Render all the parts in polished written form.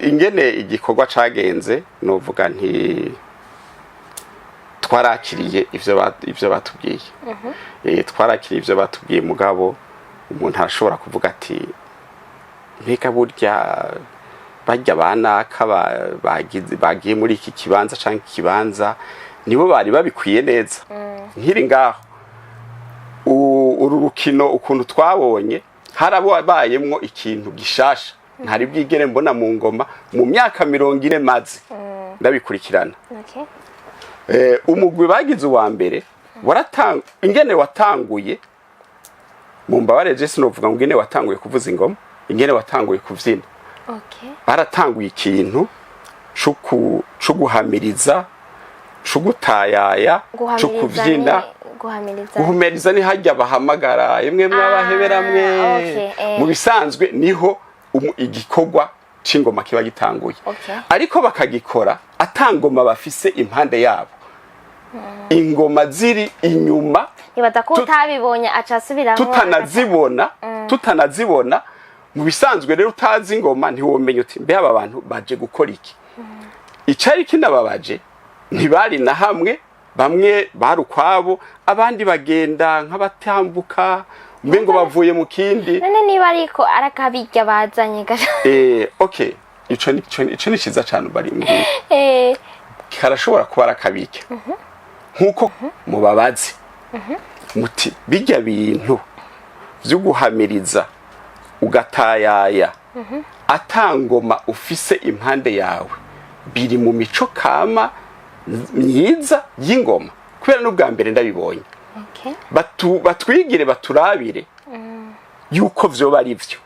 ingene igikorwa cagenze novuga nti twarakiriye ivyo batubwiye. Twarakiriye ivyo batubwiye mugabo umuntu arashobora kuvuga ati mbega burya bajya banaka bagiye muri iki kibanza canke ikibanza nibo bari babikwiye neza. Nkiri ngaho uru rukino ukuntu twabonye harabayemwo ikintu gishasha ntari bwigere mbona mu ngoma mu myaka 40 maze ndabikurikirana. Umugwi bagize uwa mbere ingene watanguye mu mbabare je sinovuga ngo ingene watanguye kuvuza ingoma, ingene watanguye kuvyina. Baratanguye ikintu cyo guhamiriza, cyo gutayaya, cyo kuvyina. Guhamiriza ni hajya bahamagara yemwe mwabaheberamwe. Mu bisanzwe niho igikorwa c'ingoma kiba gitanguye. Ariko bakagikora atangoma bafise impande yabo. Ingoma ziri inyuma utabibonye acasubiramo tutanazibona. Mu bisanzwe rero utazi ingoma ntiwomenya uti mbe aba bantu baje gukora iki. Icari kinababaje ntibari na hamwe, bamwe barukwabo abandi bagenda nk'abatambuka mbengo bavuye mu kindi. None niba ariko arakabijya bazanye gasha. Okay, ico ni ciza cyane bari mu. Karashobora kuba arakabijya. Nkuko mubabazi. Muti bijya bintu byo guhamiriza ugatayaya atangoma ufise impande yawe biri mu mico kama myiza y'ingoma kubera n'ubwa mbere ndabibonye. Batwigire baturabire yuko vyo bari vyo.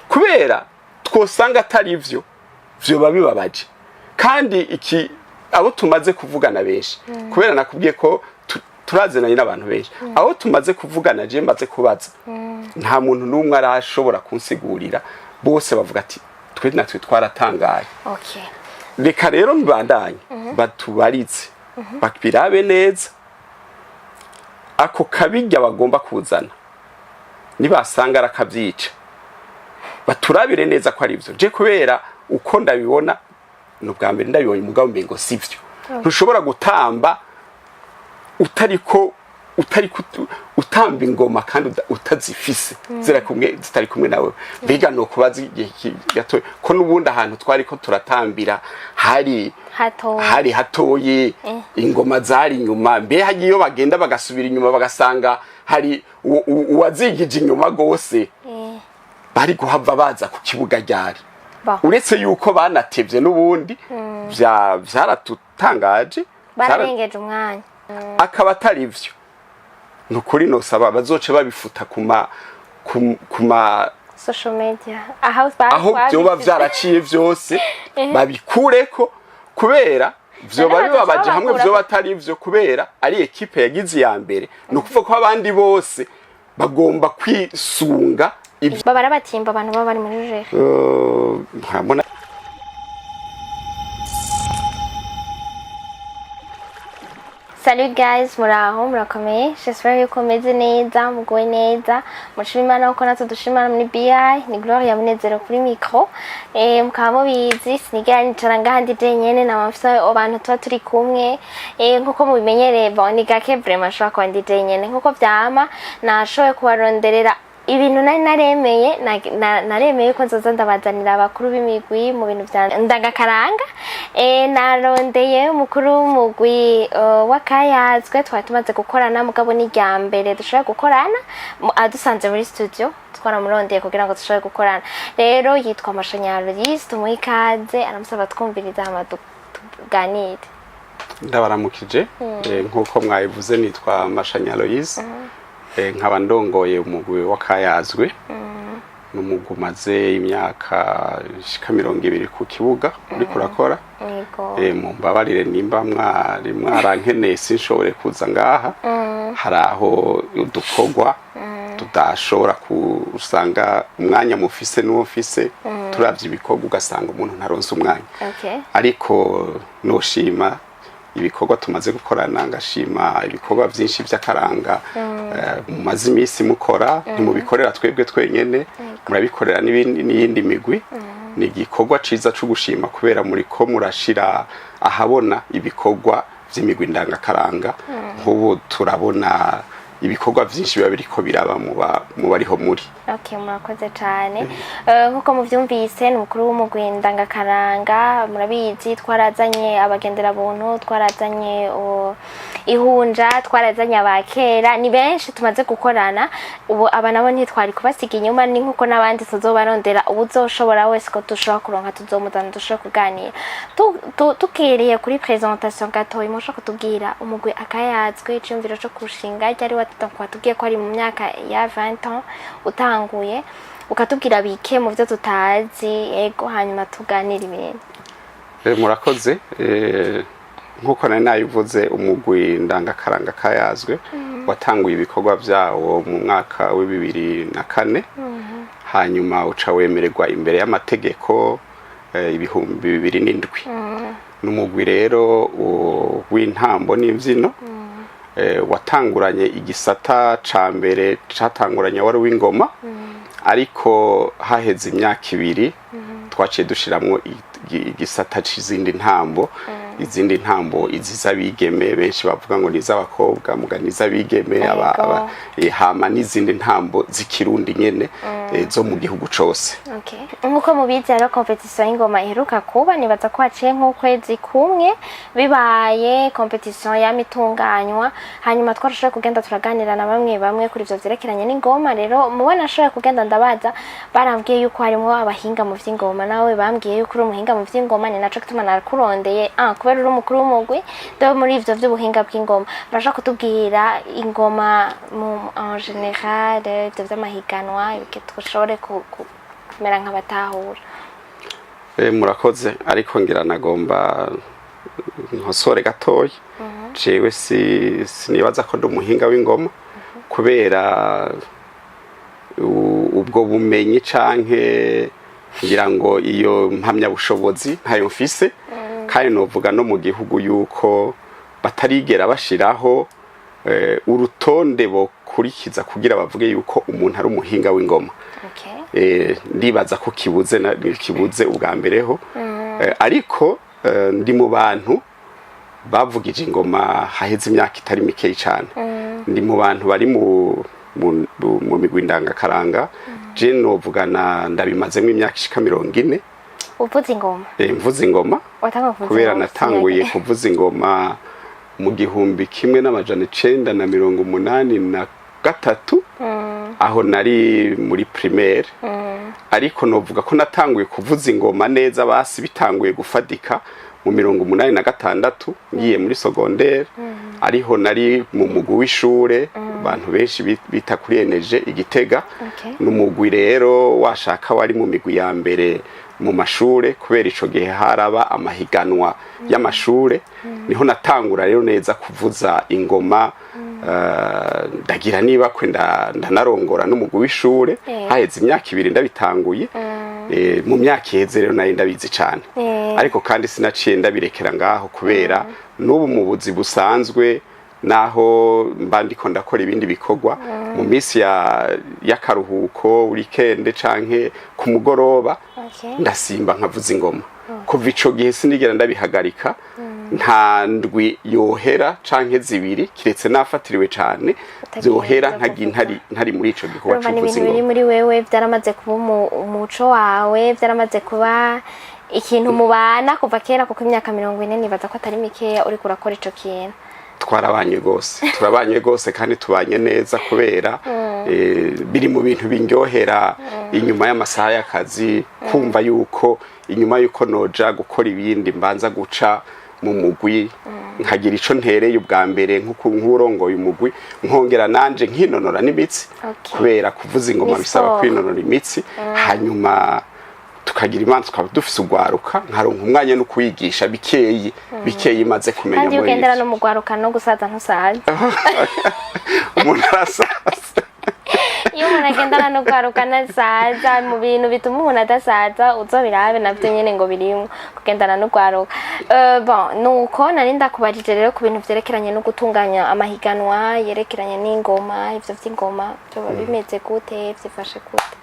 Kubera twosanga atari vyo babibabaje kandi iki abo tumaze kuvugana benshi kubera nakubwiye ko turaziranye n'abantu benshi. Aho tumaze kuvugana je mbaze kubaza nta muntu n'umwe arashobora kunsigurira, bose bavuga ati twe natwe twaratangaye. Reka rero mbandanye batubarize bakbirabe neza ako kabijya bagomba kuzana nibasanga arakavyica baturabire neza ko ari byo. Je kubera uko ndabibona n'ubwa mbere ndabibonye mugabo mbengo sivyo. Ntushobora gutamba utariko utamba ingoma kandi utazifise zitari kumwe nawe. Mbega no kubaza igihe gato ko nubundi ahantu twari ko turatambira hari hatoye ingoma zari inyuma. Mbe hagiyo bagenda bagasubira inyuma bagasanga hari uwazigije inyuma gose bari guhava baza ku kibuga ryari. Uretse yuko banatevye nubundi vyaratutangaje bararengeje umwanya. Akaba atari ivyo nukuri nosaba bazoce babifuta kuma social media aho byoba vyaraciye vyose babikureko kubera vyoba bibabaje hamwe vyoba atari ivyo kubera ari ekipe yagize ya mbere nukuvuga ko abandi bose bagomba kwisunga babara batimba abantu baba bari muri jeje. Nkabona Salut guys, muraho murakomeye. J'espère yuko meze neza, mugoye neza. Mushima Imana uko natwe dushimana muri BI, ni Gloria Munezero kuri micro. Mukaba mubizi sinigera nicara ngahandi jenyene na mafisa abantu tuba turi kumwe. Nkuko mubimenyereye ni gake vraiment shaka kwa ndi jenyene nkuko vyama nashoye kubaronderera ibintu naremeye ko nzoza ndabazanira abakuru b'imigwi mu bintu bya ndagakaranga. Narondeye umukuru w'umugwi wakayazwe twari tumaze gukorana mugabo ni rya mbere dushobora gukorana adusanze muri studio twaramurondeye kugira ngo dushobore gukorana. Rero yitwa Amashanyarazi, tumuha ikaze aramusaba twumviriza tuganire. Ndabaramukije nkuko mwayivuze nitwa Amashanyarazi. Nkaba ndongoye umugwi wakayazwe n'umugumaze imyaka 20 ku kibuga uri kurakora. Mu mbabarire nimba mwarankeneye sinshobore kuza ngaha haraho udukogwa tudashobora kusanga umwanya mufise n'ufise turavye ibikorwa ugasanga umuntu ntaronse umwanya. Ariko noshima ibikorwa tumaze gukorana, ngashima ibikorwa byinshi by'akaranga mumaze imisi mukora ntimubikorera twebwe twenyene murabikorera n'iyindi migwi ni igikorwa ciza cyo gushima kubera muri ko murashira ahabona ibikorwa vy'imigwi ndangakaranga nk'ubu turabona ibikorwa vyinshi biba biriko biraba mu bariho muri. Okay, murakoze cyane. Nkuko muvyumvise ni mukuru w'umugwi ndangakaranga, murabizi twarazanye abagendera buntu, twarazanye ihunja, twarazanye abakera, ni benshi tumaze gukorana. Ubu aba nabo ntitwari kubasiga inyuma, ni nkuko nabandi tuzobarondera ubuzoshobora wese ko dushobora kuronka tuzomuzana dushobora kuganira. Tukiriye kuri presentation gatoyi musho kutubwira umugwi akayazwe iciyumviro cyo kushinga ryari watubwiye ko ari mu myaka ya 20 ans utanguye, ukatubwira bike mu byo tutazi, ego hanyuma tuganira ibintu. Murakoze. Nkuko nari nayivuze umugwi ndangakaranga kayazwe watanguye ibikorwa vyawo mu mwaka wa 2004, hanyuma uca wemererwa imbere y'amategeko ibihumbi 2007. N'umugwi rero w'intambo n'imvyino watanguranye igisata ca mbere catanguranye wari w'ingoma, ariko haheze imyaka 2 twaciye dushiramwo igisata c'izindi ntambo. Izindi ntambo iziza bigeme benshi bavuga ngo niza abakobwa muganiza bigeme hama n'izindi ntambo zikirundi nyene zo mu gihugu cose. Okay. Nkuko mubizi rero competition y'ingoma iheruka kuba, nibaza ko haciye nk'ukwezi kumwe bibaye competition yamitunganywa, hanyuma twarashoboye kugenda turaganira na bamwe kuri ivyo vyerekeranye n'ingoma. Rero mubona ashoboye kugenda ndabaza, barambwiye yuko harimo abahinga mu vy'ingoma, nawe bambwiye yuko uri umuhinga mu vy'ingoma, ni naco gituma nakurondeye kubera uri umukuru w'umugwi do muri ivyo vy'ubuhinga bw'ingoma. Barashaka kutubwira ingoma en general, ivyo vy'amahiganwa ibike dushobore kumera nk'abatahura. Murakoze, ariko ngira nagomba nkosore gatoyi. Jewe sinibaza ko ndi umuhinga w'ingoma kubera ubwo bumenyi canke ngira ngo iyo mpamya bushobozi ntayo mfise, kandi novuga no mu gihugu yuko batarigera bashiraho urutonde bokurikiza kugira bavuge yuko umuntu ari umuhinga w'ingoma. Ndibaza ko kibuze ubwa mbereho, ariko ndi mu bantu bavugije ingoma haheze imyaka itari mikeyi cyane. Ndi mu bantu bari mu migwi ndangakaranga. Je novugana ndabimazemo imyaka ishika 40. Uvuza ingoma? Mvuza ingoma kubera natanguye kuvuza ingoma mu 1983 aho nari muri primaire. Ariko novuga ko natanguye kuvuza ingoma neza basi bitanguye gufadika mu 1986 ngiye muri secondaire. Ariho nari mu mugwi w'ishure abantu benshi bita kuri eneje igitega. N'umugwi rero washaka wari mu migwi ya mbere mu mashure kubera ico gihe haraba amahiganwa y'amashure. Niho natangura rero neza kuvuza ingoma. Ndagira niba kwenda ndanarongora n'umugwi w'ishure haheze imyaka 2 ndabitanguye. Mu myaka iheze rero nari ndabizi cyane, ariko kandi sinaciye ndabirekera ngaho kubera n'ubu mu buzi busanzwe naho mbandiko ndakora ibindi bikorwa mu minsi y'akaruhuko weekend canke ku mugoroba ndasimba nkavuza ingoma. Kuva ico gihe sinigera ndabihagarika, nta ndwi yohera canke zibiri kiretse nafatiriwe cyane zohera ntari muri ico gikorwa cyo kuvuza ingoma. Muri wewe byaramaze kuba umuco wawe, byaramaze kuba ikintu mubana kuva kera, kuko imyaka 40 nibaza ko atari mikeya uri kurakora ico kintu. Turabanye gose kandi tubanye neza kubera biri mu bintu bindyohera inyuma y'amasaha y'akazi, kumva yuko inyuma yuko noja gukora ibindi mbanza guca mu mugwi nkagira ico ntereye ubwa mbere nk'uwurongoye umugwi, nkongera nanje nkinonora n'imitsi kubera kuvuza ingoma bisaba kwinonora imitsi. Hanyuma tukagira imanza tukaba dufise ugwaruka nkaronka umwanya no kuyigisha bikeyi maze kumenya muri. Kandi ugendera no mugwaruka no gusaza ntusaza. Umuntu arasaza. Iyo umuntu agendana no gwaruka nasaza mu bintu bituma umuntu adasaza, uzobirabe navyo nyene ngo birimwo kugendana no gwaruka. Bon, nuko nari ndakubajije rero ku bintu vyerekeranye no gutunganya amahiganwa yerekeranye n'ingoma, ivyo vy'ingoma byo bimeze gute, vyifashe gute?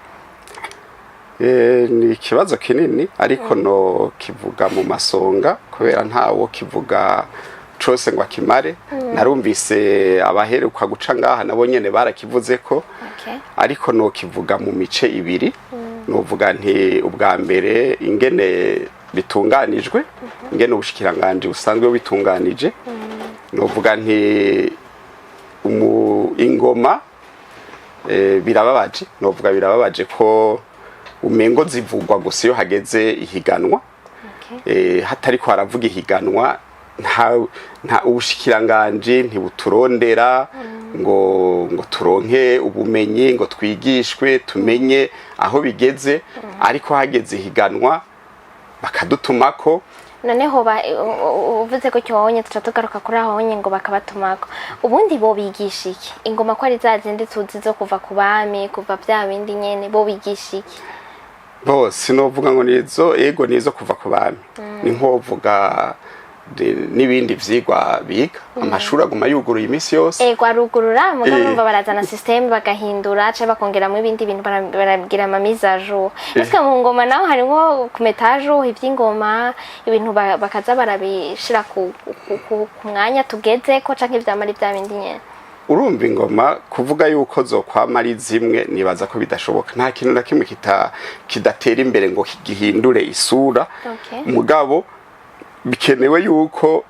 ni ikibazo kinini ariko no kivuga mu masonga kubera ntawo kivuga cose ngo akimare. Narumvise abaheruka guca ngaha nabo nyene barakivuze ko ariko no kivuga mu mice ibiri. Novuga nti ubwa mbere ingene bitunganijwe, ingene ubushikiranganje busanzwe bitunganije. Novuga nti ingoma birababaje, novuga birababaje ko umengo zivugwa gusa iyo hageze ihiganwa. Hatari ko haravuga ihiganwa nta ubushikiranganje ntibuturondera ngo turonke ubumenyi ngo twigishwe tumenye aho bigeze, ariko hageze ihiganwa bakadutumako. Noneho uvuze ko cyonye tugaruka kuri aho honye ngo bakabatumako, ubundi bo bigisha iki? Ingoma ko ari zazindi tuzi zo kuva ku bami kuva bya bindi nyene, bo bigisha iki? Bo sinovuga ngo nizo kuva ku bami, ni nkovuga n'ibindi vyigwa biga. Amashuri aguma yuguruye imisi yose. Arugurura mugabo barazana system bagahindura aca bakongeramo ibindi bintu baragira ama mise à jour. Est-ce mu ngoma naho harimo kumetaje ivy'ingoma ibintu bakaza barabishira ku mwanya tugeze ko canke ivyamari bya bindi nyene? Urumva ingoma kuvuga yuko zokwama ari zimwe nibaza ko bidashoboka. Nta kintu na kimwe kidatera imbere ngo gihindure isura. Mugabo bikenewe yuko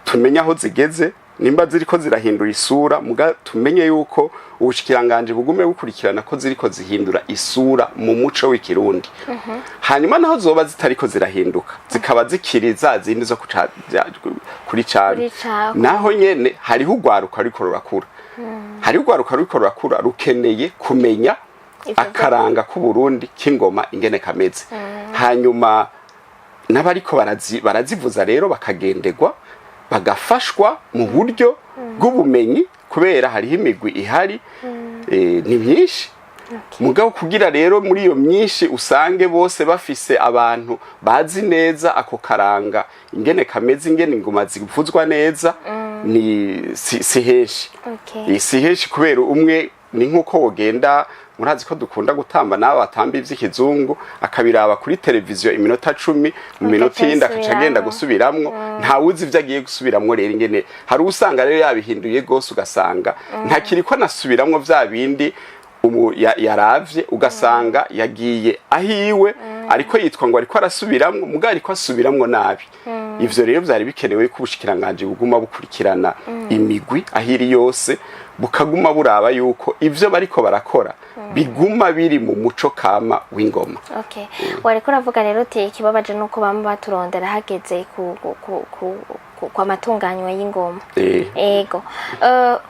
tumenya aho zigeze, nimba ziriko zirahindura isura, muga tumenye yuko ubushikiranganje bugume bukurikirana ko ziriko zihindura isura mu muco w'ikirundi. Hanyuma naho zoba zitariko zirahinduka zikaba zikiri zazindi zo kuri cari, naho nyene hariho ugwaruka ariko rurakura. Hariho ugwaruka ariko rurakura rukeneye kumenya akaranga ku Burundi k'ingoma ingene kameze. Hanyuma n'abariko barazivuza rero bakagendegwa bagafashwa mu buryo bw'ubumenyi kubera hariho imigwi ihari ni myinshi. Mugabo kugira rero muri iyo myinshi usange bose bafise abantu bazi neza ako karanga ingene kameze, ingene ingoma zivuzwa neza, ni si henshi. Si henshi kubera umwe ni nkuko wogenda, murazi ko dukunda gutamba nawe batamba ivy'ikizungu akabiraba kuri televiziyo iminota 10 mu minota yindi akaca agenda gusubiramwo, nta wuzi ivyo agiye gusubiramwo. Rero ingene hari usanga rero yabihinduye gose ugasanga nta kiriko nasubiramwo vya bindi yaravye, ugasanga yagiye ahiwe ariko yitwa ngo ariko arasubiramwo mugari ariko asubiramwo nabi. Ivyo rero vyari bikenewe ko ubushikiranganje buguma bukurikirana imigwi ahiri yose, bukaguma buraba yuko ivyo bariko barakora biguma biri mu muco kama w'ingoma. Wariko uravuga rero uti ikibabaje nuko bamwe baturondera hageze kwa matunganywa y'ingoma. Ego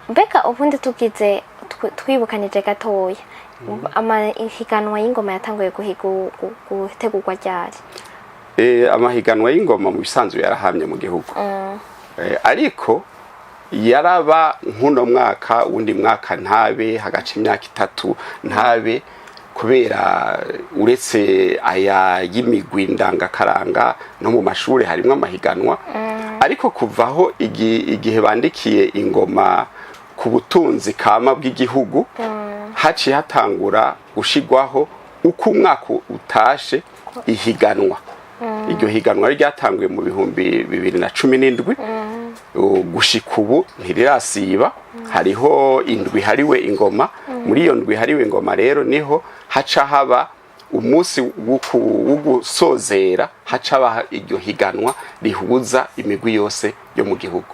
mbega ubundi tugize twibukanije gatoya amahiganwa y'ingoma yatanguye gutegurwa ryari? Amahiganwa y'ingoma mu bisanzwe yarahamye mu gihugu, ariko yaraba nkuno mwaka wundi mwaka ntabe, hagaca imyaka 3 ntabe, kubera uretse aya y'imigwi ndangakaranga no mu mashuri harimo amahiganwa. Ariko kuvaho igihe bandikiye ingoma ku butunzi kama bw'igihugu haciye hatangura gushigwaho uko umwaka utashe ihiganwa. Iryo higanwa ryatanguye mu 2017 gushika ubu ntirirasiba. Hariho indwi hariwe ingoma, muri iyo ndwi hariwe ingoma rero niho haca haba umunsi wo gusozera, haca haba iryo higanwa rihuza imigwi yose yo mu gihugu.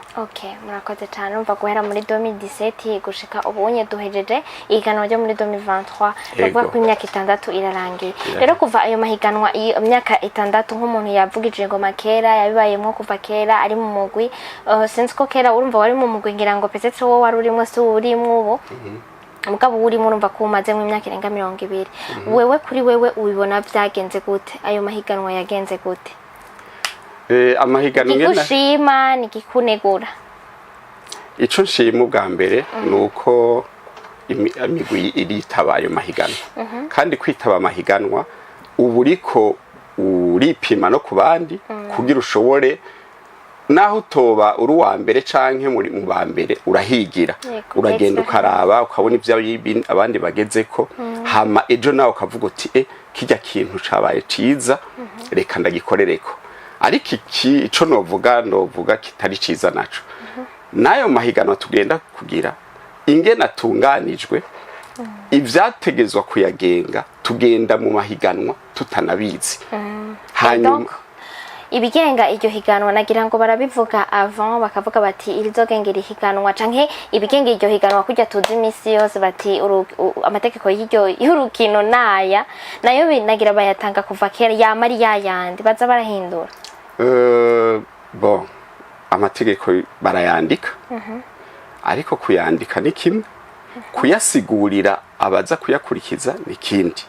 Murakoze cyane. Umva guhera muri 2017 gushika ubunye duhejeje ihiganwa ryo muri 2023, bavuga ko imyaka 6 irarangiye. Rero kuva ayo mahiganwa imyaka 6 nk'umuntu yavugije ingoma kera yabibayemo kuva kera ari mu mugwi, sinzi ko kera urumva wari mu mugwi ngira ngo peut-être wowe wari urimo si urimo ubu mugabo urimo urumva ko umaze mu myaka irenga 20. Wewe kuri wewe ubibona byagenze gute? Ayo mahiganwa yagenze gute? Amahiganwa nigushima nigikunegura. Ico nshima ubwa mbere nuko imigwi iritaba ayo mahiganwa, kandi kwitaba naho utoba uri uwa mbere canke muri mu ba mbere urahigira uragenda ukaraba ukabona ivyo abandi bagezeko hama ejo nawe ukavuga uti kijya kintu cabaye ciza reka ndagikorereko ariko ico novuga kitari ciza naco nayo mahiganwa tugenda kugira ingene atunganijwe ivyategezwa kuyagenga tugenda mu mahiganwa tutanabizi hanyuma ibigenga iryo higanwa nagira ngo barabivuga avant bakavuga bati irizogengera higanwa canke ibigenga iryo higanwa kujya tuzi imisi yose bati amategeko y'urukino naya nayo binagira bayatanga kuva kera yamari yayandi baza barahindura bon amategeko barayandika ariko kuyandika ni kimwe kuyasigurira abaza kuyakurikiza ni kindi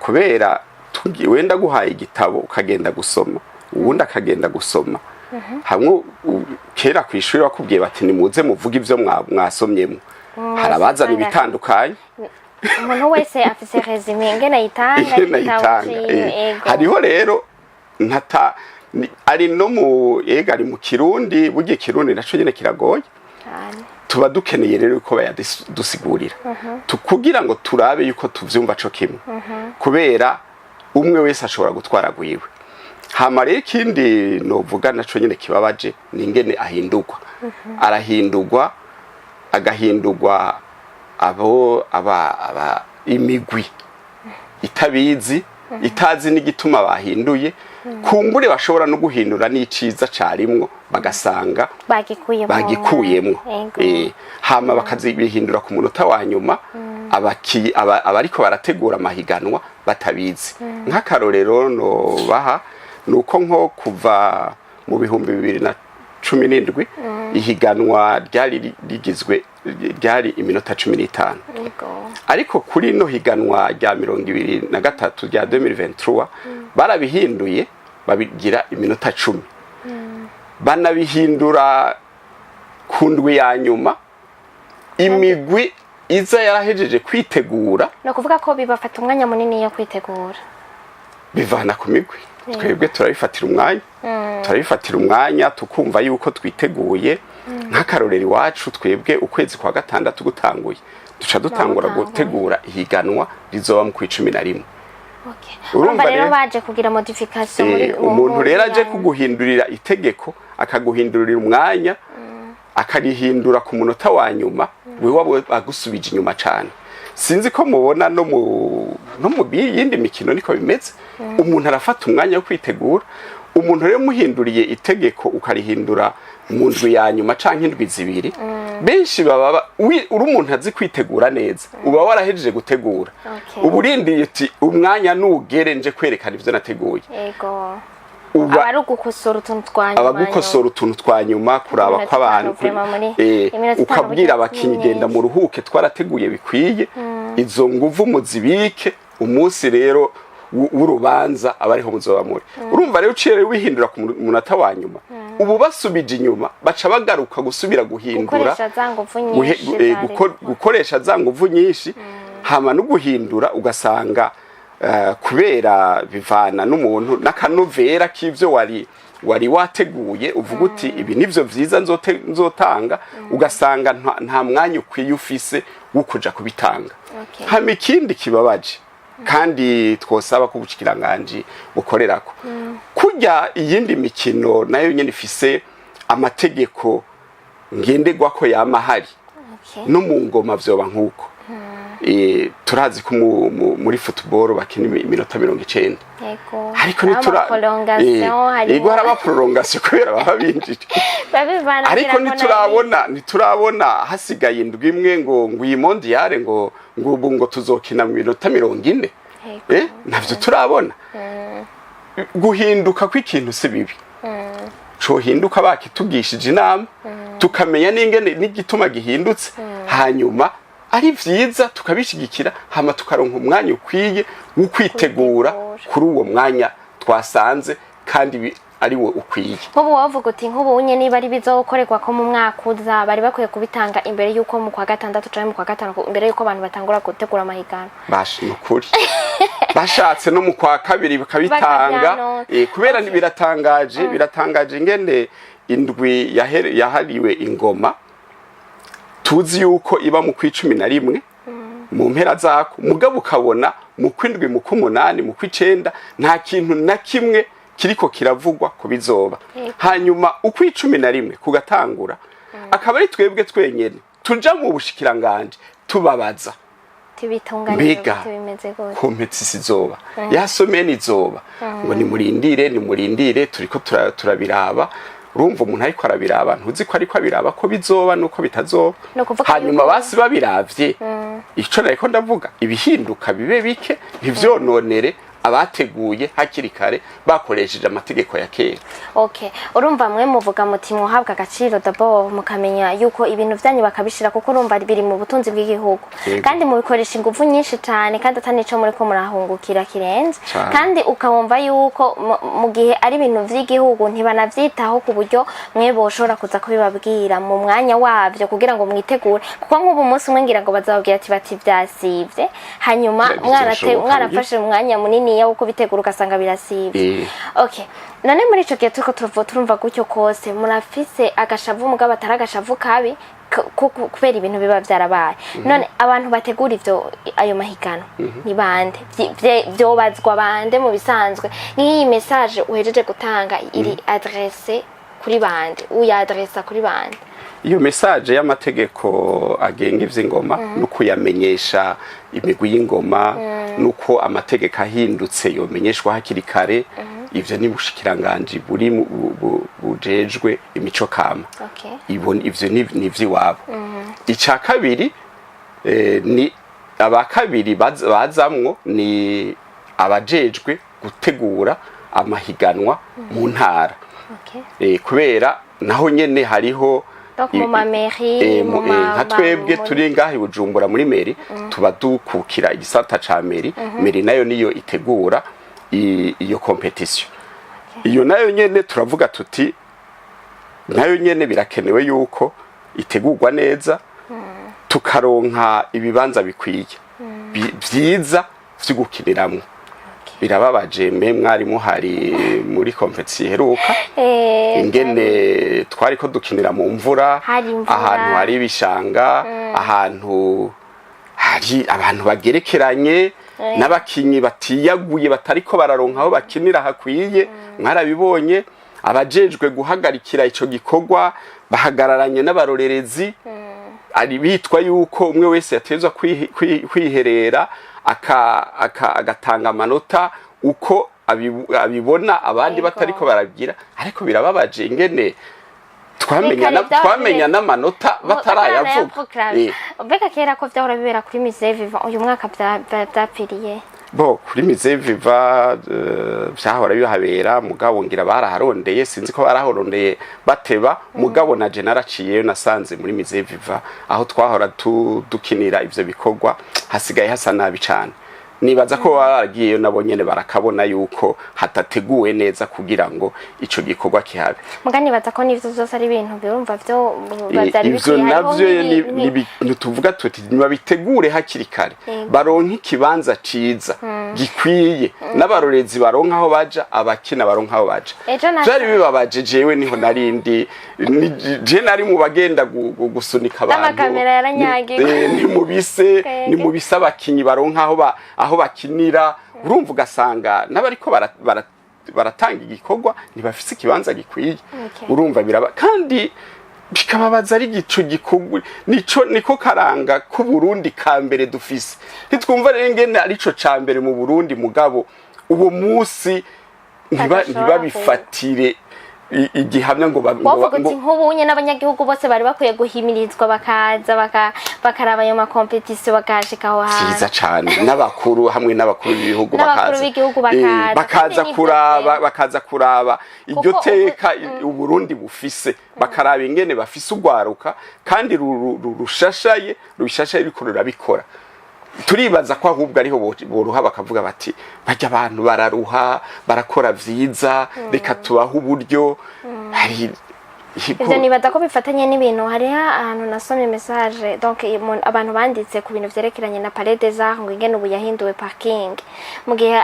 kubera wenda guhaye igitabo ukagenda gusoma ubundi akagenda gusoma hamwe kera kwishuri bakubwiye bati nimuze muvuga ivyo mwasomyemo harabazana ibitandukanye umuntu wese afise resume ngena yitanga hariho rero ari no ari mu kirundi burya kirundi naco nyene kiragoye tuba dukeneye rero uko bayadusigurira kugira ngo turabe yuko tuvyumva co kimwe kubera umwe wese ashobora gutwara gwiwe hama rero ikindi novuga naco nyene kibabaje ni ingene ahindurwa arahindurwa agahindurwa aba imigwi itabizi itazi n'igituma bahinduye kumbure bashobora no guhindura n'iciza carimwo bagasanga bagikuyemwo hama bakazibihindura ku munota wa nyuma abariko barategura amahiganwa batabizi nk'akarorero no baha nuko nko kuva mu 2017 ihiganwa ryari iminota 15 ariko kuri no higanwa rya 2023 rya 2023 barabihinduye babigira iminota 10 banabihindura kundwi ya nyuma imigwi iza yarahejeje kwitegura no kuvuga ko bibafata umwanya munini yo kwitegura bivana ku migwi twebwe turabifatira umwanya tukumva yuko twiteguye nk'akarorero iwacu twebwe ukwezi kwa gatandatu gutanguye duca dutangura gutegura ihiganwa rizoba mu 11 urumva rero baje kugira modification muri umuntu rero aje kuguhindurira itegeko akaguhindurira umwanya akarihindura ku munota wa nyuma wewe agusubije inyuma cyane sinzi ko mubona no mu yindi mikino niko bimeze umuntu arafata umwanya wo kwitegura umuntu rero muhinduriye itegeko ukarihindura mu ndwi ya nyuma canke indwi zibiri benshi baba uri umuntu azi kwitegura neza uba warahejeje gutegura uburindiye uti umwanya nugere nje kwerekana ivyo nateguye yego abagukosora utuntu twa nyuma kuraba kw'abantu ukabwira abakinyi genda mu ruhuke twarateguye bikwiye izo nguvu muzibike umunsi rero w'urubanza abariho muzoba muri urumva rero uciye wihindura ku munota wa nyuma ubu basubije inyuma baca bagaruka gusubira guhindura gukoresha za nguvu nyinshi hama no guhindura ugasanga kubera bivana n'umuntu n'akanovera k'ivyo wari wateguye uvuga uti ibi nivyo vyiza nzotanga ugasanga nta mwanya ukwiye ufise wo kuja kubitanga hama ikindi kibabaje kandi twosaba ko ubushikiranganje bukorerako kurya iyindi mikino nayo nyene ifise amategeko ngenderwako yamahari no mu ngoma vyoba nkuko turazi ko muri football bakina iminota 90 ariko yego haraba prolongation kubera baba binjije ariko niturabona hasigaye indwi imwe ngo iyi mondiale ngo ubu tuzokina mu minota 40 navyo turabona guhinduka kw'ikintu si bibi cohinduka bakitugishije inama tukamenya n'ingene n'igituma gihindutse hanyuma ari vyiza tukabishigikira hama tukaronka umwanya ukwiye wo kwitegura kuri uwo mwanya twasanze kandi ari wo ukwiye nk'ubu wavuga uti nk'ubu unye niba ari bizokorerwa ko mu mwaka uza bari bakwiye kubitanga imbere yuko mu kwa gatandatu canke mu kwa gatanu imbere yuko abantu batangura gutegura amahiganwa bashi nukuri bashatse no mu kwa kabiri bakabitanga kubera biratangaje ingene indwi yahariwe ingoma tuzi yuko iba mu kw'icumi na rimwe mu mpera zako mugabo ukabona mu kw'indwi mu kw'umunani mu kw'icenda nta kintu na kimwe kiriko kiravugwa ku bizoba hanyuma ukw'icumi na rimwe kugatangura akaba ari twebwe twenyene tuja mu bushikiranganje tubabaza mbega kompetisi izoba yasomeye n'izoba ngo nimurindire turiko turabiraba urumva umuntu ariko arabiraba ntuzi ko ariko abiraba ko bizoba nuko bitazoba hanyuma basi babiravye ico nariko ndavuga ibihinduka bibe bike ntivyononere abateguye hakiri kare bakoresheje amategeko ya kera. Okay, urumva mwe muvuga muti muhabwa agaciro d'abord mukamenya yuko ibintu vyanyu bakabishira kuko urumva biri mu butunzi bw'igihugu kandi mubikoresha ingufu nyinshi cyane kandi atanico muri ko murahungukira kirenze kandi ukabumva yuko mu gihe ari ibintu vy'igihugu ntibanavyitaho ku buryo mwe boshora kuza kubibabwira mu mwanya wavyo kugira ngo mwitegure kuko nk'ubu munsi umwe ngira ngo bazababwira ati bati vyasivye hanyuma mwarafashe umwanya munini ya uko bitegura ugasanga birasivye. Okay, none muri ico gihe turumva gutyo kose murafise agashavu mugabo ataragashavu kabi kubera ibintu biba vyarabaye. None abantu bategura ivyo ayo mahigano ni bande vyobazwa bande mu bisanzwe nk'iyi message uhejeje gutanga iri adresse kuri bande uyadressa kuri bande? Iyo message y'amategeko agenga ivy'ingoma nuko yamenyesha imigwi y'ingoma nuko amategeko ahindutse yomenyeshwa hakiri kare ivyo ni bushikiranganje buri bujejwe imico kama ivyo ni vy'iwabo. Ica kabiri ni abakabiri bazamwo ni abajejwe gutegura amahiganwa mu ntara kubera naho nyene hariho mu mameri nka twebwe turi ngaho Bujumbura muri meri tuba dukukira igisata ca meri nayo niyo itegura iyo competition iyo nayo nyene turavuga tuti nayo nyene birakenewe yuko itegurwa neza tukaronka ibibanza bikwiye vyiza vyo gukiniramwo. Birababaje mwari muhari muri competition heruka ingene twari ko dukinira mu mvura ahantu hari ibishanga ahantu hari abantu bagerekeranye n'abakinyi batiyaguye batariko bararonka aho bakinira hakwiye mwarabibonye abajejwe guhagarikira ico gikorwa bahagararanye n'abarorerezi ari bitwa yuko umwe wese yatezwa kwiherera agatanga amanota uko abibona abandi batariko baragira ariko birababaje ingene twamenya n'amanota batarayavuga. Mbega kera ko vyahora bibera kuri Musée Vivant uyu mwaka vyapfiriye kuri Musée Vivant vyahora bihabera mugabo ngira baraharondeye sinzi ko barahorondeye bateba mugabo na je naraciyeyo nasanze muri Musée Vivant aho twahora dukinira ivyo bikorwa hasigaye hasa nabi cyane. Nibaza ko baragiyeyo nabo nyene barakabona yuko hatateguwe neza kugira ngo ico gikorwa kihabe. Mugani baza ko nivyo zose ari ibintu birumva vyo bazari bikwiye navyo tuvuga tuti nibabitegure hakiri kare baronka ikibanza ciza gikwiye n'abarorezi baronka aho baja abakina baronka aho baja. Vyari bibabaje jewe niho narindi je nari mu bagenda gusunika abantu n'amakamera yaranyagiye ni mu bise abakinyi baronka aho bakinira urumva ugasanga n'abariko baratanga igikorwa ntibafise ikibanza gikwiye urumva biraba kandi bikababaza ari gico gikorwa niko karanga ku Burundi ka mbere dufise ntitwumva rero ngene arico ca mbere mu Burundi mugabo uwo musi ntibabifatire igihamya ngo nk'ubunye n'abanyagihugu bose bari bakwiye guhimirizwa bakaza bakaraba ayo makompetisiyo bakashika aho hantu ciza cane n'abakuru hamwe n'abakuru b'ibihugu bakaza kuraba iryo teka Uburundi bufise bakaraba ingene bafise ugwaruka kandi rushashaye riko rurabikora. Turibaza ko ahubwo ariho boruha bakavuga bati bajya abantu bararuha barakora vyiza reka tubaho uburyo hari ivyo nibaza ko bifatanye n'ibintu hari ahantu nasomye message donc abantu banditse ku bintu vyerekeranye na Palais des Arts ngo ingene ubu yahinduwe parking mu gihe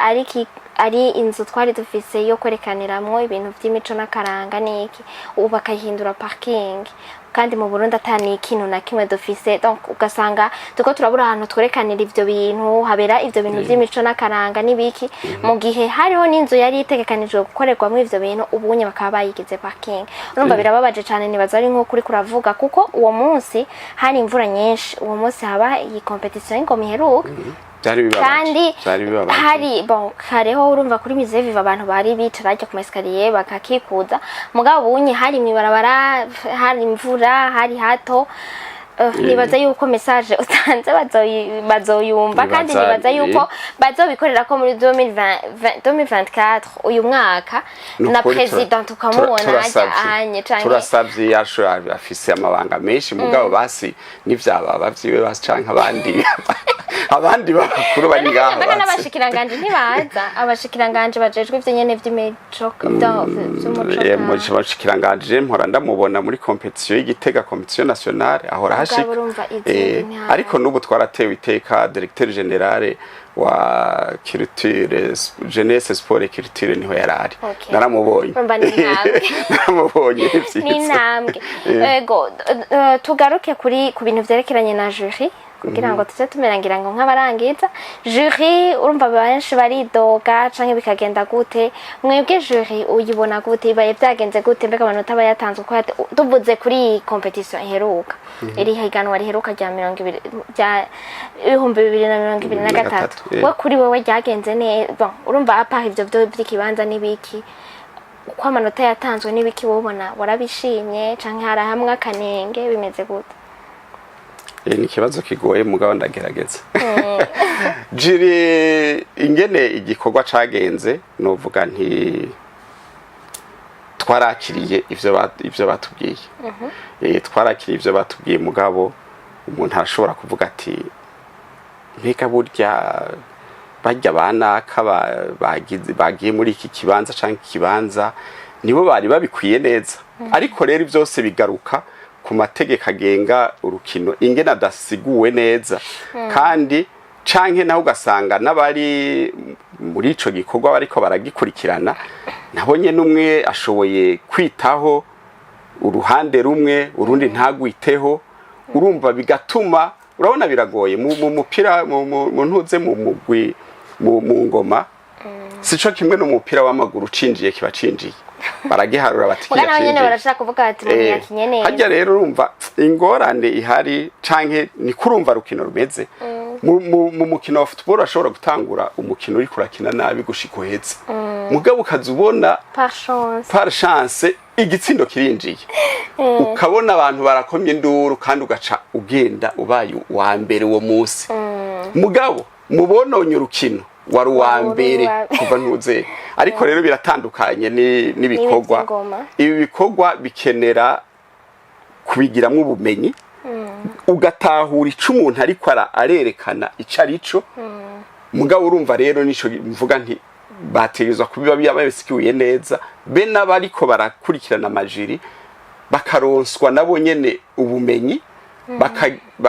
ari inzu twari dufise yo kwerekaniramwo ibintu vy'imico n'akaranga n'iki ubu bakayihindura parking kandi mu Burundi atani ikintu na kimwe dufise donc ugasanga tuko turabura ahantu twerekanira ivyo bintu habera ivyo bintu vy'imico n'akaranga n'ibiki mu gihe hariho n'inzu yari itegekanijwe gukorerwamo ivyo bintu ubunye bakaba bayigize parking urumva birababaje cyane nibaza ari nko kuri kuravuga kuko uwo munsi hari imvura nyinshi uwo munsi haba iyi competition y'ingoma iheruka kandi hari hareho urumva kuri Musée Viva abantu bari bicara ajya ku maskaliye bakakikuza mugabo bunye hari mwibarabara hari imvura hari hato nibaza yuko message utanze bazoyumva kandi nibaza yuko bazobikorera ko muri 2024 uyu mwaka na president ukamubona anye canke turasavye yasho afise amabanga menshi mugabo basi nivyaba bavyiwe basi canke abandi bakuru bari ngaho bana n'abashikiranganje ntibaza abashikiranganje bajejwe ivyo nyene vy'imico vy'umuco abashikiranganje mpora ndamubona muri competition y'Igitega competition nationale ahora ariko nubu twaratewe iteka directeur general wa culture jeunesse sport et culture niho yarari naramubonye naramubonye n'intambwe ego tugaruke kuri ku bintu vyerekeranye na jury kugira ngo tuze tumerangira ngo nk'abarangiza jury urumva benshi baridoga canke bikagenda gute mwebwe jury uyibona gute ibaye byagenze gute mbega abantu tabayatanzwe ko tuvuze kuri competition iheruka iri higanwa riheruka rya 2023 we kuri wewe ryagenze neza urumva apa ivyo by'ikibanza nibiki uko amanota yatanzwe nibiki wobona warabishimye canke hari hamwe akanenge bimeze gute ni ikibazo kigoye mugabo ndagerageza jiri ingene igikorwa cagenze novuga nti twarakiriye ivyo batubwiye twarakiriye ivyo batubwiye mugabo umuntu arashobora kuvuga ati mbega burya bajya banaka bagiye muri iki kibanza canke ikibanza nibo bari babikwiye neza ariko rero byose bigaruka ku mategeko agenga urukino ingena dasiguwe neza kandi canke naho ugasanga n'abari muri ico gikorwa bariko baragikurikirana nabonye numwe ashoboye kwitaho uruhande rumwe urundi ntagwiteho urumva bigatuma urabona biragoye mu mupira mu ntuze mu mugwi mu ngoma sico kimwe n'umupira w'amaguru cinjiye kiba cinjiye baragiharura batikiye mugana nyene barashaka kuvuga ati yakinye neza hajya rero urumva ingorane ihari canke ni kurumva rukino rumeze mu mukino wa football ashobora gutangura umukino uri kurakina nabi gushika uhetse mugabo ukazubona par chance igitsindo kirinjiye ukabona abantu barakomye nduru kandi ugaca ugenda ubaye wa mbere uwo munsi mugabo mubononye urukino wari wa mbere kuva ntuze ariko rero biratandukanye n'ibikorwa ibi bikorwa bikenera kubigiramwo ubumenyi ugatahura ico umuntu ariko arerekana ico arico mugabo urumva rero nico mvuga nti bategezwa kubiba byabasikiye neza be n'abariko barakurikirana amajiri bakaronswa nabo nyene ubumenyi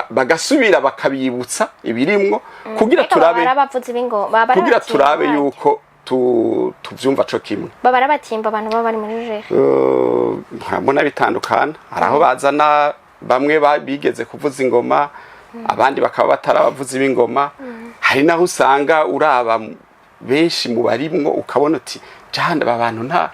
bagasubira bakabibutsa ibirimwo kugira turabe yuko tuvyumva co kimwe babara batimba abantu baba bari muri jere mbona bitandukana haraho bazana bamwe bigeze kuvuza ingoma abandi bakaba batarabavuza ibingoma hari naho usanga uraba benshi mu barimwo ukabona uti jahanda abantu nta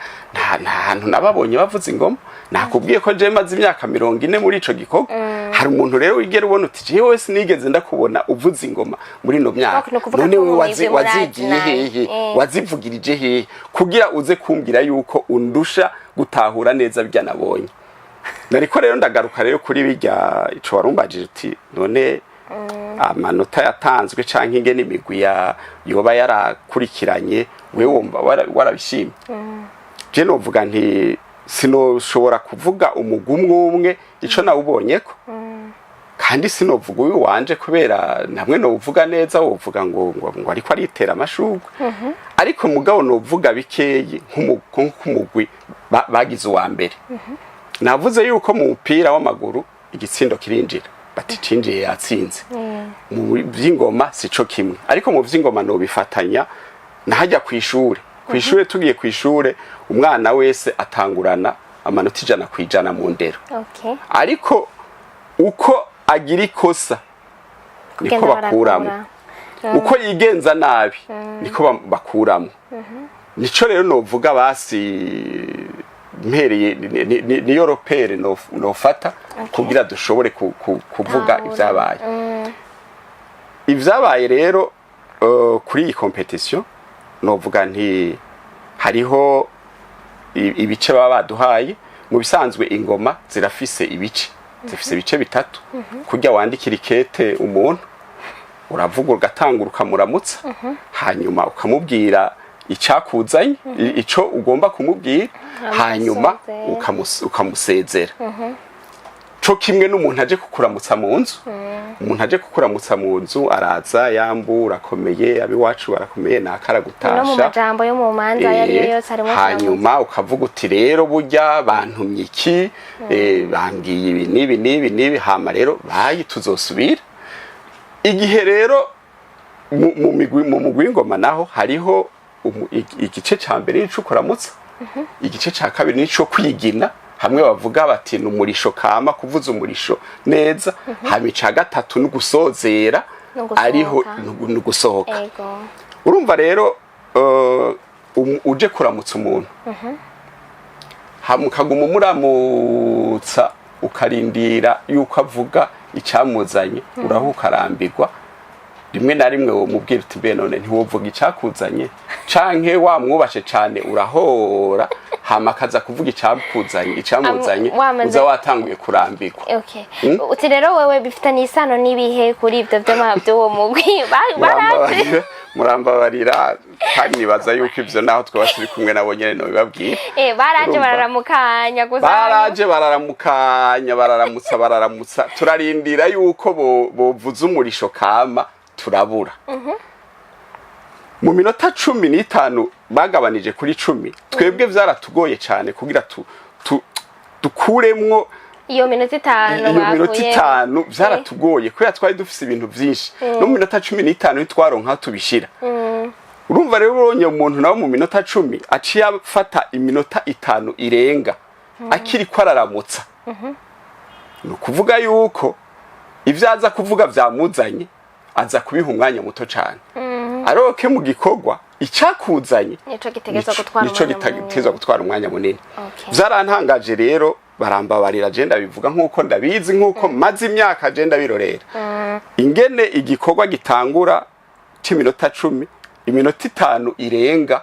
hantu nababonye bavuza ingoma nakubwiye ko je maze imyaka 40 muri ico gikorwa hari umuntu rero wigera ubona uti je wese nigeze ndakubona uvuza ingoma muri no myaka none we wazigiye hehe wazivugirije hehe kugira uze kumbwira yuko undusha gutahura neza bya nabonye nariko rero ndagaruka rero kuri bijya ico warumbajije uti none amanota yatanzwe canke ingene imigwi yoba yarakurikiranye we wumva warabishimye je novuga nti sinoshobora kuvuga umugumwe ico nawubonyeko kandi sinovuga uyu wanje kubera namwe no uvuga neza wovuga ngo ariko aritera amashugwe ariko mugabo no uvuga bikeye nk'umugwi bagize uwa mbere navuze yuko mu mupira w'amaguru igitsindo kirinjira bati cinjiye yatsinze mu vy'ingoma sico kimwe ariko mu vy'ingoma no bifatanya nahajya kw'ishure tugiye kw'ishure umwana wese atangurana amanota 100% mu ndero ariko uko agira ikosa niko bakuramo uko yigenza nabi niko bakuramo nico rero novuga basi mpereye ni europere nofata kugira dushobore kuvuga ivyabaye rero kuri iyi competition novuga nti hariho ibice baba baduhaye mu bisanzwe ingoma zirafise ibice bitatu kujya wandikira ikete umuntu uravuga ugatangura ukamuramutsa hanyuma ukamubwira icyakuzanye ico ugomba kumubwira hanyuma ukamusezera co kimwe n'umuntu aje kukuramutsa mu nzu umuntu aje kukuramutsa mu nzu araza yambura akomeye abiwacu barakomeye nakara gutasha no mu majambo yo mu manza yari yose harimo hanyuma ukavuga uti rero burya bantumye iki bangiye ibi nibi hama rero bayi tuzosubira igihe rero mu mugwi w'ingoma naho hariho igice ca mbere nico kuramutsa igice ca kabiri nico kwigina hamwe bavuga bati numurisho kama kuvuza umurisho neza hama ica gatatu no gusozera ariho no gusohoka urumva rero uje kuramutsa umuntu hamukaguma muramutsa ukarindira yuko avuga icyamuzanye urahuka arambirwa rimwe na rimwe wo mubwira uti mbe none ntiwovuga icyakuzanye canke wamwubashe cyane urahora hama kaza kuvuga icyamuzanye uza watanguye kurambirwa uti rero wewe bifitanye isano n'ibihe kuri ibyo by'uwo mugwi baraje murambabarira kandi nibaza yuko ivyo naho twaba turi kumwe nabo nyene no bibabwira baraje bararamukanya gusa baraje bararamutsa turarindira yuko bovuza umurisho kama turabura mu minota 15 bagabanije kuri 10 twebwe vyaratugoye cyane kugira dukuremwo iyo minota 5 vyaratugoye kubera twari dufise ibintu vyinshi no mu minota 15 twaronka tubishira urumva rero uronye umuntu nawe mu minota 10 aciye afata iminota 5 irenga akiri ko araramutsa no kuvuga yuko ivyaza kuvuga vyamuzanye aza kubiha umwanya muto cyane aroke mu gikorwa icyakuzanye nico gitegezwa gutwara umwanya munini vyarantangaje rero barambabarira agenda bivuga nkuko ndabizi nkuko maze imyaka agenda birorera ingene igikorwa gitangura cy'iminota 10 iminota 5 irenga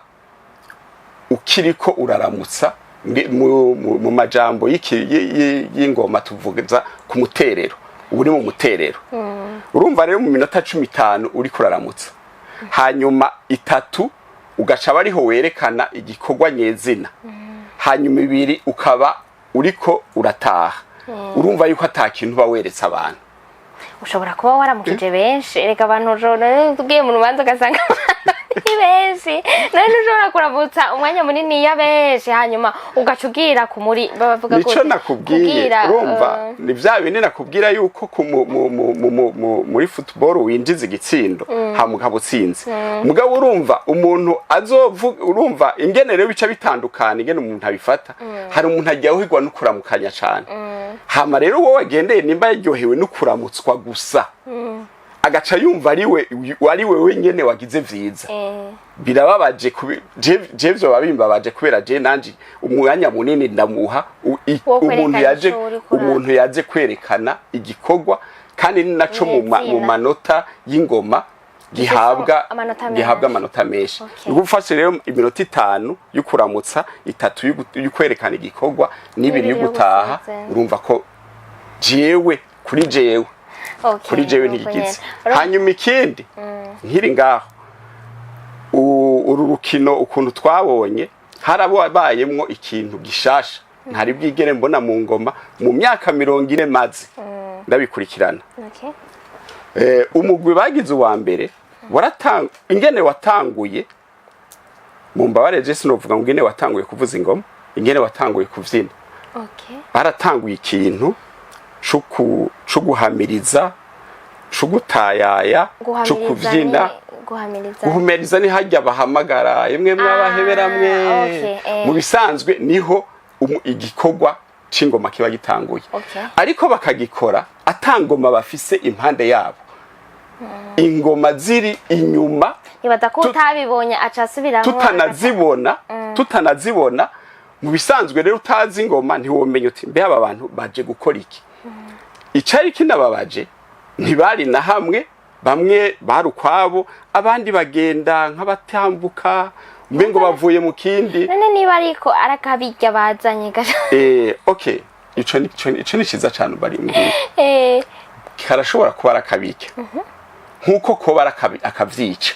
ukiriko uraramutsa mu majambo y'ingoma tuvugiza ku muterero uri mu muterero urumva rero mu minota 15 uri kuraramutsa hanyuma 3 ugaca bariho werekana igikorwa nyezina hanyuma 2 ukaba uriko urataha urumva yuko atakintu baweretse abantu ushobora kuba waramukije benshi reka abantu jone tugiye mu rubanza gasanga benshi none ushobora kuramutsa umwanya munini ya benshi hanyuma ugacugira ku muri bavuga ko nico nakubwira urumva ni vya bindi nakubwira yuko muri football winjiza igitsindo hamugabo utsinze mugabo urumva umuntu azovuga urumva ingene rero bica bitandukana ingene umuntu abifata hari umuntu ajya uhigwa no kuramukanya cyane hama rero wowe agendeye nimba yaryohewe no kuramutswa gusa agaca yumva ari we wenyene wagize vyiza birababaje jevyo babimbabaje kubera je nanje umwanya munini ndamuha umuntu yaje kwerekana igikorwa kandi ni naco mu manota y'ingoma gihabwa amanota menshi ngufashe rero iminota 5 y'ukuramutsa 3 y'ukwerekana igikorwa n'ibiri y'ugutaha urumva ko jewe kuri jewe kuri jewe ntigize hanyuma ikindi nkiri ngaho uru rukino ukuntu twabonye harabayemwo ikintu gishasha ntari bwigere mbona mu ngoma mu myaka 40 maze ndabikurikirana umugwi bagize uwa mbere ingene watanguye mu mbabare je sinovuga ngo ingene watanguye kuvuza ingoma ingene watanguye kuvyina Okay. baratanguye ikintu co guhamiriza, co gutayaya, co kuvyina. Guhamiriza ni hajya bahamagara yemwe mwabaheberamwe. Mu bisanzwe niho igikorwa c'ingoma kiba gitanguye. Ariko bakagikora atangoma bafise impande yabo. Ingoma ziri inyuma nibaza ko utabibonye acasubiramwo tutanazibona mu bisanzwe rero utazi ingoma ntiwomenya uti mbe aba bantu baje gukora iki. Icari kinababaje ntibari na hamwe, bamwe barukwabo abandi bagenda nk'abatambuka mbengo bavuye mu kindi. None niba ariko arakabijya bazanye gasha. Okay, ico ni ciza cyane bari muri. Karashobora kuba arakabijya. Nkuko ko akavyica.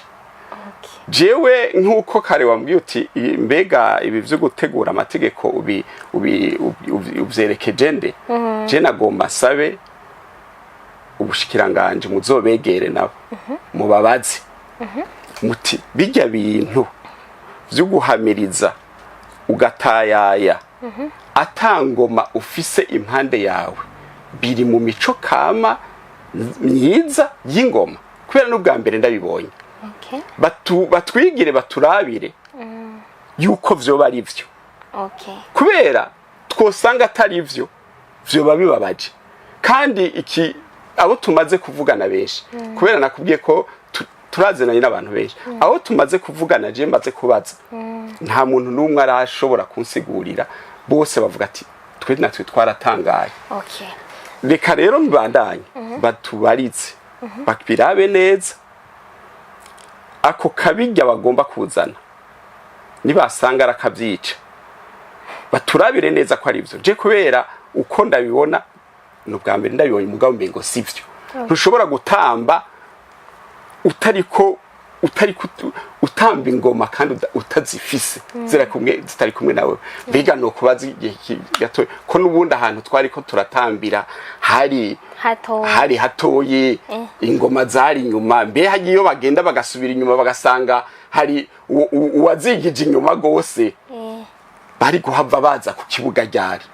Jewe nkuko kare wambwiye uti mbega ibi vyo gutegura amategeko uvyerekeje nde. Je nagomba sabe ubushikiranganje muzobegere nabo mubabazi muti bijya bintu vyo guhamiriza ugatayaya atangoma ufise impande yawe biri mu mico kama myiza y'ingoma kubera n'ubwa mbere ndabibonye. Batwigire baturabire yuko vyoba ari vyo. Kubera twosanga atari vyo vyoba bibabaje kandi iki abo tumaze kuvugana benshi kubera nakubwiye ko turaziranye n'abantu benshi abo tumaze kuvugana je mbaze kubaza nta muntu n'umwe arashobora kunsigurira, bose bavuga ati twe natwe twaratangaye. Reka rero mbandanye batubarize bakbirabe neza ako kabijya bagomba kuzana nibasanga arakavyica baturabire neza ko ari byo. Je kubera uko ndabibona n'ubwa mbere ndabibonye mugabo mbengo sivyo. Ntushobora gutamba utariko utamba ingoma kandi utazifise zitari kumwe nawe. Biga no kubaza igihe gato ko nubundi ahantu twari ko turatambira hari hatoye ingoma zari inyuma, mbe hagiyo bagenda bagasubira inyuma bagasanga hari uwazigije inyuma gose bari guhava baza ku kibuga ryari.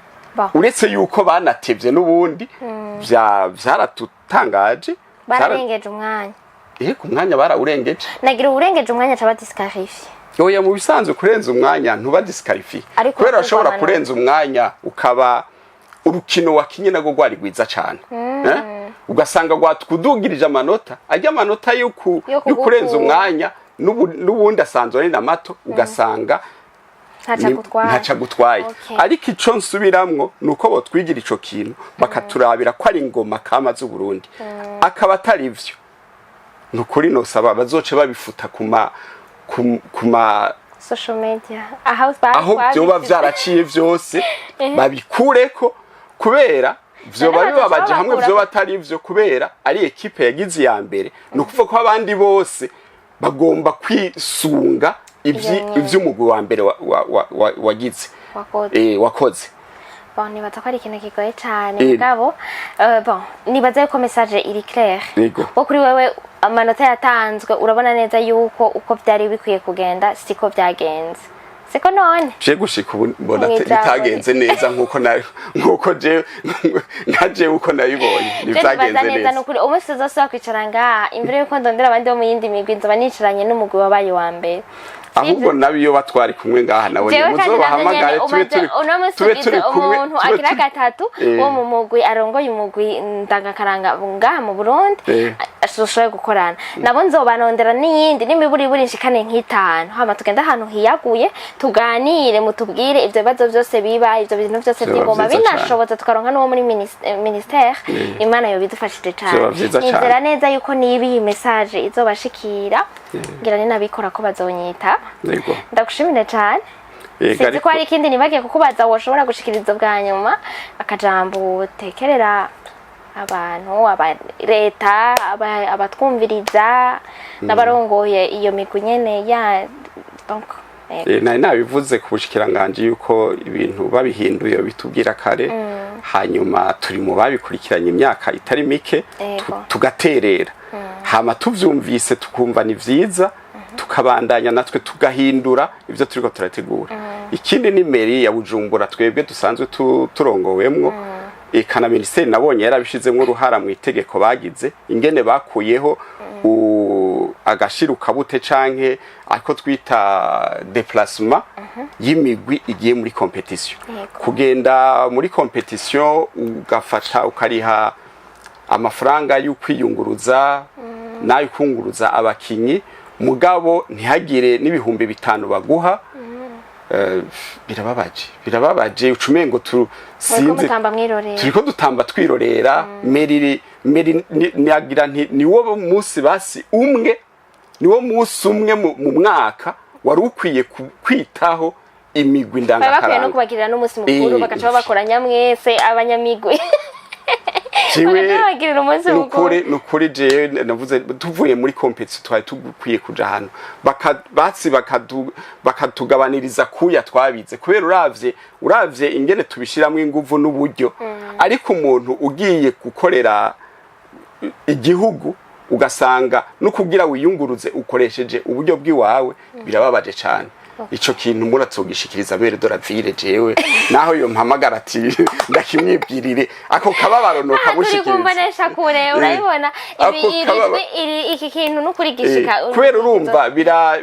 Uretse yuko banatevye n'ubundi vyaratutangaje bararengeje umwanya. Ku mwanya barawurengeje. Nagira urengeje umwanya caba disqualifié. Oya mu bisanzwe kurenza umwanya ntuba disqualifié. Kubera ushobora kurenza umwanya ukaba urukino wakinye nago gwari gwiza cyane. Ugasanga gwatwudugirije amanota ajya amanota yo kurenza umwanya n'ubundi asanzwe ari namato ugasanga ntaca gutwaye. Ariko ico nsubiramwo nuko botwigira ico kintu bakaturabira ko ari ingoma kama z'u Burundi akaba atari ivyo. Nukuri nosaba bazoce babifuta kuma social media aho byoba vyaraciye vyose babikureko kubera vyoba bibabaje hamwe vyoba atari ivyo kubera ari ekipe yagize ya mbere nukuvuga ko abandi bose bagomba kwisunga ivy'umugwi wa mbere wagize wakoze. Nibaza ko ari ikintu kigoye cyane mugabo nibaza yuko message iri clair. Wo kuri wewe amanota yatanzwe urabona neza yuko uko byari bikwiye kugenda siko byagenze. Siko none je gushika ubona bitagenze neza nkuko je naje uko nabibonye nivyagenze neza. Nukuri umunsi zose wakwicaranga imbere yuko ndondera abandi bo mu yindi migwi nzoba nicaranye n'umugwi wabaye wa mbere. Ahubwo nabiyo batwari kumwe ngaha nawe muzobahamagare tube turi kumwe umuntu agira gatatu wo mu mugwi arongoye umugwi ndangakaranga ngaha mu Burundi ashobora gukorana nabo nzobanondera n'iyindi nimiburi nshikane nk'itanu hama tugenda ahantu hiyaguye tuganire mutubwire ivyo bibazo byose biba ivyo bintu byose by'ingoma binashobotse tukaronka n'uwo muri ministère Imana yo bidufashije cyane. Nizera neza yuko niba iyi message izobashikira ngira ni nabikora ko bazonyita. Ndagushimire cyane. Sinzi ko hari ikindi nibagiye kukubaza woshobora gushikiriza bwa nyuma akajambo tekerera abantu leta abatwumviriza n'abarongoye iyo migwi nyene ya donc nari nabivuze ku bushikiranganje yuko ibintu babihinduye bitubwira kare hanyuma turi mu babikurikiranye imyaka itari mike tugaterera hama tuvyumvise tukumva ni vyiza tukabandanya natwe tugahindura ivyo turiko turategura. ikindi ni meri ya Bujumbura twebwe dusanzwe turongowemwo ikana ministeri nabonye yarabishizemwo uruhara mu itegeko bagize ingene bakuyeho agashiruka bute canke ariko twita déplacement y'imigwi igiye muri competition kugenda muri competition ugafata ukariha amafaranga y'ukwiyunguruza nayo kunguruza abakinyi mugabo ntihagire n'ibihumbi 5 baguha birababaje ucumengo sinze turiko dutamba twirorera meri nagira nti niwo munsi basi umwe niwo munsi umwe mu mwaka wari ukwiye kwitaho imigwi ndangakaranga bakwiye no kubagirira n'umunsi mukuru bakaca bakoranya mwese abanyamigwi nukuri jewe navuze tuvuye muri competition twari tugukwiye kuja hano bakatugabaniriza kuya twabize kubera uravye ingene tubishiramo inguvu n'uburyo ariko umuntu ugiye gukorera igihugu ugasanga no kugira wiyunguruze ukoresheje uburyo bw'iwawe birababaje cyane ico kintu muratogishikiriza bere doravire jewe naho yo mpamagara ati ndakimwibwirire ako kababaro no kamushikiriza turi kumbonesha kure urabibona iki kintu nukuri gishika kubera urumva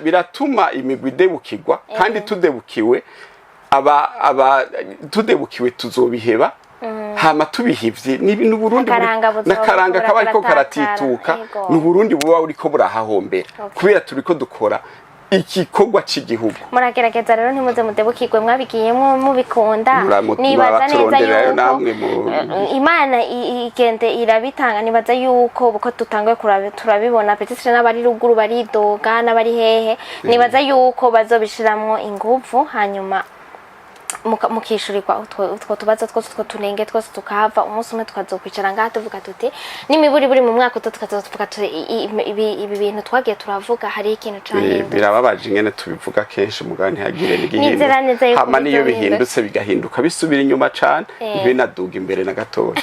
biratuma imigwi debukirwa kandi tudebukiwe tudebukiwe tuzobiheba hama tubihivye n'ibintu Burundi nakaranga kaba ariko karatituka n'Uburundi buba uriko burahahombera kubera turiko dukora igikorwa cy'igihugu muragerageza rero ntimuze mudebukirwe mwabigiyemo mubikunda nibaza neza yuko Imana igende irabitanga nibaza yuko buko tutangwe turabibona petitire n'abari ruguru baridoga n'abari hehe nibaza yuko bazobishiramwo ingufu hanyuma mukishurirwa utwo tubazo twose tunenge twose tukahava umunsi umwe tukazokwicara ngaha tuvuga tuti nimiburi buri mu mwaka tukazovuga ibi bintu twagiye turavuga hari ikintu cyahindutse birababaje ingene tubivuga kenshi mugani hagire n'igihinduka hama niyo bihindutse bigahinduka bisubira inyuma cane binaduga imbere na gatoya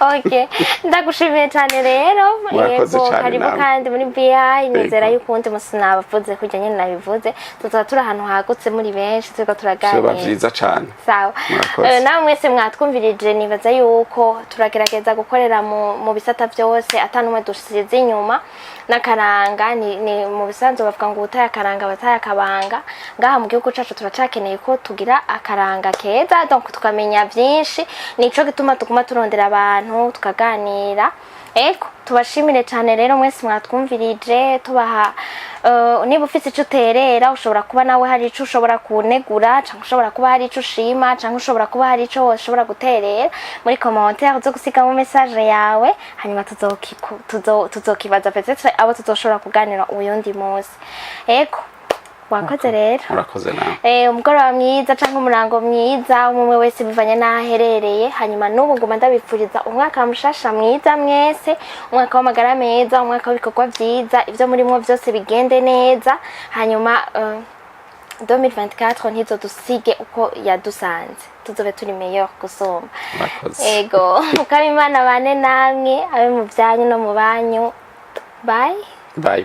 Okay, ndagushimiye cyane rero yego karibu kandi muri BI nizera yuko undi musina bavuze kujya nyine nabivuze tuzatura ahantu hagutse muri benshi turiko turaganira so bavyiza cyane sawa nawe mwese mwatwumvirije nibaza yuko turagerageza gukorera mu bisata byose atanumwe dusize inyuma nakaranga ni mu bisanzwe bavuga ngo utaya karanga bataya kabanga ngaha mu gihugu cacu turacakeneye ko tugira akaranga keza donc tukamenya byinshi nico gituma tuguma turondera abantu tukaganira eko tubashimire cyane rero mwese mwatwumvirije tubaha niba ufite icyo uterera ushobora kuba nawe hari icyo ushobora kunegura cyangwa ushobora kuba hari icyo ushima cyangwa ushobora kuba hari icyo ushobora guterera muri commentaire zo gusigamo message yawe hanyuma tuzokibaza peut-être abo tuzoshobora kuganira uyundi munsi eko wakoze rero urakoze nawe umugoroba mwiza cyangwa umurango mwiza umwe wese bivanye n'aherereye hanyuma n'ubu ngoma ndabipfuriza umwaka mushasha mwiza mwese umwaka w'amagara meza umwaka w'ibikorwa byiza ibyo murimo byose bigende neza hanyuma 2024 ntizo dusige uko yadusanze tuzobe turi meilleur gusoma ego mukabimana bane namwe abe mu byanyu no mu banyu bye bye